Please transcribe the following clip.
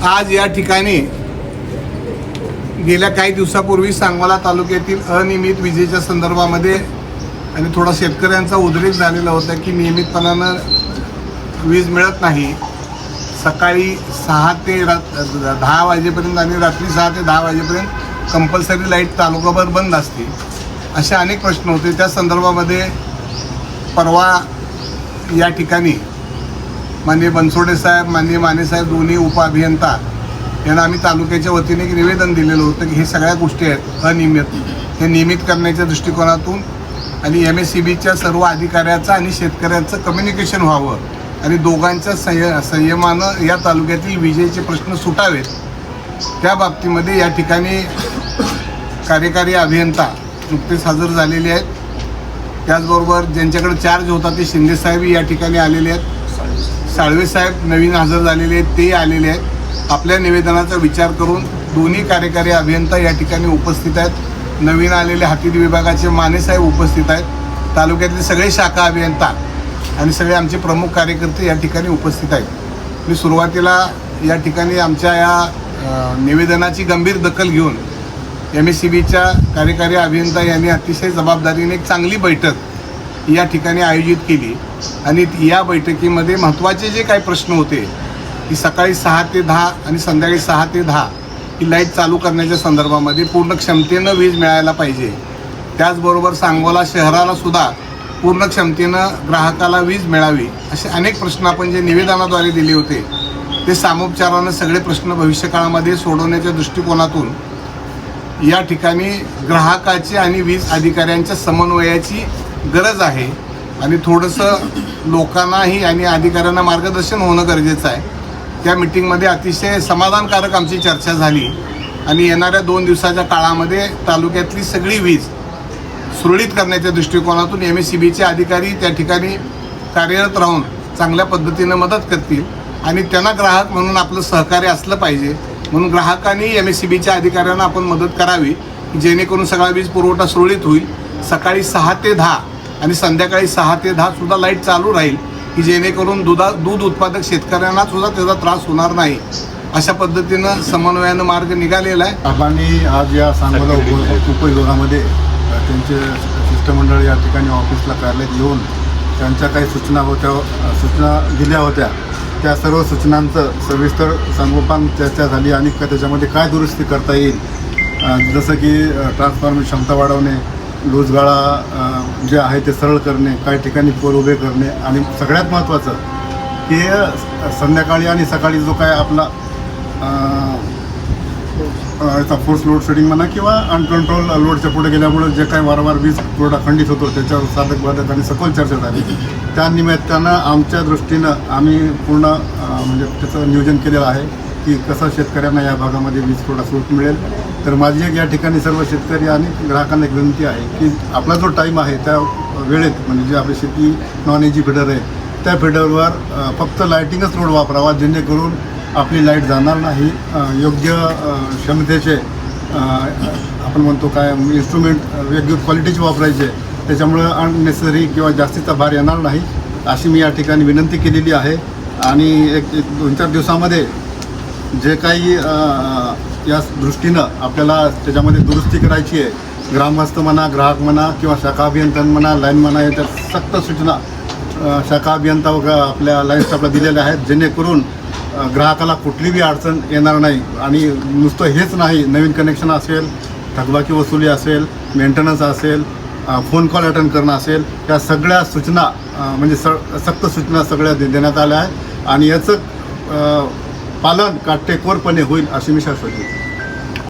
आज या ठिकाणी गेल्या काही दिवसापूर्वी सांगोला तालुक्यातील अनियमित विजेच्या संदर्भामध्ये आणि थोडा शेतकऱ्यांचा उद्रेक झालेला होता की नियमितपणानं वीज मिळत नाही. सकाळी 6 ते 10 वाजेपर्यंत आणि रात्री 6 ते 10 वाजेपर्यंत कंपल्सरी लाईट तालुकाभर बंद असते. असे अनेक प्रश्न होते. त्या संदर्भामध्ये परवा या ठिकाणी माननीय बनसोडे साहेब, माननीय माने साहेब दोन्ही उपअभियंता यांना आम्ही तालुक्याच्या वतीने एक निवेदन दिलेलं होतं की हे सगळ्या गोष्टी आहेत अनियमित, हे नियमित करण्याच्या दृष्टिकोनातून आणि MSEBच्या सर्व अधिकाऱ्याचं आणि शेतकऱ्यांचं कम्युनिकेशन व्हावं आणि दोघांच्या संयमानं या तालुक्यातील विजेचे प्रश्न सुटावेत. त्या बाबतीमध्ये या ठिकाणी कार्यकारी अभियंता नुकतेच हजर झालेले आहेत. त्याचबरोबर ज्यांच्याकडे चार्ज होता ते शिंदेसाहेब या ठिकाणी आलेले आहेत. साळवे साहेब नवीन हजर झालेले आहेत, ते आलेले आहेत. आपल्या निवेदनाचा विचार करून दोन्ही कार्यकारी अभियंता या ठिकाणी उपस्थित आहेत. नवीन आलेले हातीद विभागाचे माने साहेब उपस्थित आहेत. तालुक्यातले सगळे शाखा अभियंता आणि सगळे आमचे प्रमुख कार्यकर्ते या ठिकाणी उपस्थित आहेत. मी सुरुवातीला या ठिकाणी आमच्या या निवेदनाची गंभीर दखल घेऊन MSEBच्या कार्यकारी अभियंता यांनी अतिशय जबाबदारीने एक चांगली बैठक या ठिकाणी आयोजित केली आणि या बैठकीमध्ये महत्त्वाचे जे काही प्रश्न होते की सकाळी 6 ते 10 आणि संध्याकाळी 6 ते 10 ही लाईट चालू करण्याच्या संदर्भामध्ये पूर्ण क्षमतेनं वीज मिळायला पाहिजे. त्याचबरोबर सांगोला शहराला सुद्धा पूर्ण क्षमतेनं ग्राहकाला वीज मिळावी असे अनेक प्रश्न आपण जे निवेदनाद्वारे दिले होते ते सामोपचारानं सगळे प्रश्न भविष्यकाळामध्ये सोडवण्याच्या दृष्टिकोनातून या ठिकाणी ग्राहकाची आणि वीज अधिकाऱ्यांच्या समन्वयाची गरज आहे आणि थोडंसं लोकांनाही आणि अधिकाऱ्यांना मार्गदर्शन होणं गरजेचं आहे. त्या मिटिंगमध्ये अतिशय समाधानकारक आमची चर्चा झाली आणि येणाऱ्या 2 दिवसाच्या काळामध्ये तालुक्यातली सगळी वीज सुरळीत करण्याच्या दृष्टिकोनातून MSEBचे अधिकारी त्या ठिकाणी कार्यरत राहून चांगल्या पद्धतीनं मदत करतील आणि त्यांना ग्राहक म्हणून आपलं सहकार्य असलं पाहिजे. म्हणून ग्राहकांनी MSEBच्या अधिकाऱ्यांना आपण मदत करावी जेणेकरून सगळा वीज पुरवठा सुरळीत होईल. सकाळी 6 ते 10 आणि संध्याकाळी 6 ते 10 सुद्धा लाईट चालू राहील की जेणेकरून दूध उत्पादक शेतकऱ्यांना सुद्धा त्याचा त्रास होणार नाही. अशा पद्धतीनं समन्वयानं मार्ग निघालेला आहे. आम्ही आज या सांगोला उपविभागामध्ये त्यांचे शिष्टमंडळ या ठिकाणी ऑफिसला कार्यालयात येऊन त्यांच्या काही सूचना दिल्या होत्या. त्या सर्व सूचनांचं सविस्तर संगोपन चर्चा झाली आणि त्याच्यामध्ये काय दुरुस्ती करता येईल, जसं की ट्रान्सफॉर्मर क्षमता वाढवणे, लूज गाळा जे आहे ते सरळ करणे, काही ठिकाणी पोल उभे करणे आणि सगळ्यात महत्त्वाचं की संध्याकाळी आणि सकाळी जो काय आपला फोर्स लोड शेडिंग म्हणा किंवा अनकंट्रोल लोडच्या पुढे गेल्यामुळे जे काही वारंवार वीज पुरवठा खंडित होतो त्याच्यावर साधक बाधक आणि सखोल चर्चा झाली. त्या निमित्तानं आमच्या दृष्टीनं आम्ही पूर्ण म्हणजे त्याचं नियोजन केलेलं आहे की कसं शेतकऱ्यांना या भागामध्ये वीज पुरवठा सुरू मिळेल. तर माझी एक या ठिकाणी सर्व शेतकरी आणि ग्राहकांना एक विनंती आहे की आपला जो टाईम आहे त्या वेळेत म्हणजे जे आपली शेती नॉन एजी फिडर आहे त्या फिडरवर फक्त लायटिंगच लोड वापरावा जेणेकरून आपली लाईट जाणार नाही. योग्य क्षमतेचे आपण म्हणतो काय इन्स्ट्रुमेंट योग्य क्वालिटीचे वापरायचे, त्याच्यामुळं अननेसेसरी किंवा जास्तीचा भार येणार नाही अशी मी या ठिकाणी विनंती केलेली आहे. आणि एक 2-4 दिवसामध्ये जे काही या दृष्टीनं आपल्याला त्याच्यामध्ये दुरुस्ती करायची आहे, ग्रामस्थ म्हणा, ग्राहक म्हणा किंवा शाखा अभियंता म्हणा, लाईन म्हणा, याच्या सक्त सूचना शाखा अभियंता आपल्या लाईन स्टाफला दिलेल्या आहेत जेणेकरून ग्राहकाला कुठलीही अडचण येणार नाही. आणि नुसतं हेच नाही, नवीन कनेक्शन असेल, थकबाकी वसुली असेल, मेंटेनन्स असेल, फोन कॉल अटेंड करणं असेल, या सगळ्या सूचना म्हणजे सक्त सूचना सगळ्या देण्यात आल्या आहेत आणि याचं पालन काटेकोरपणे होईल अशी मी शाश्वती देतो.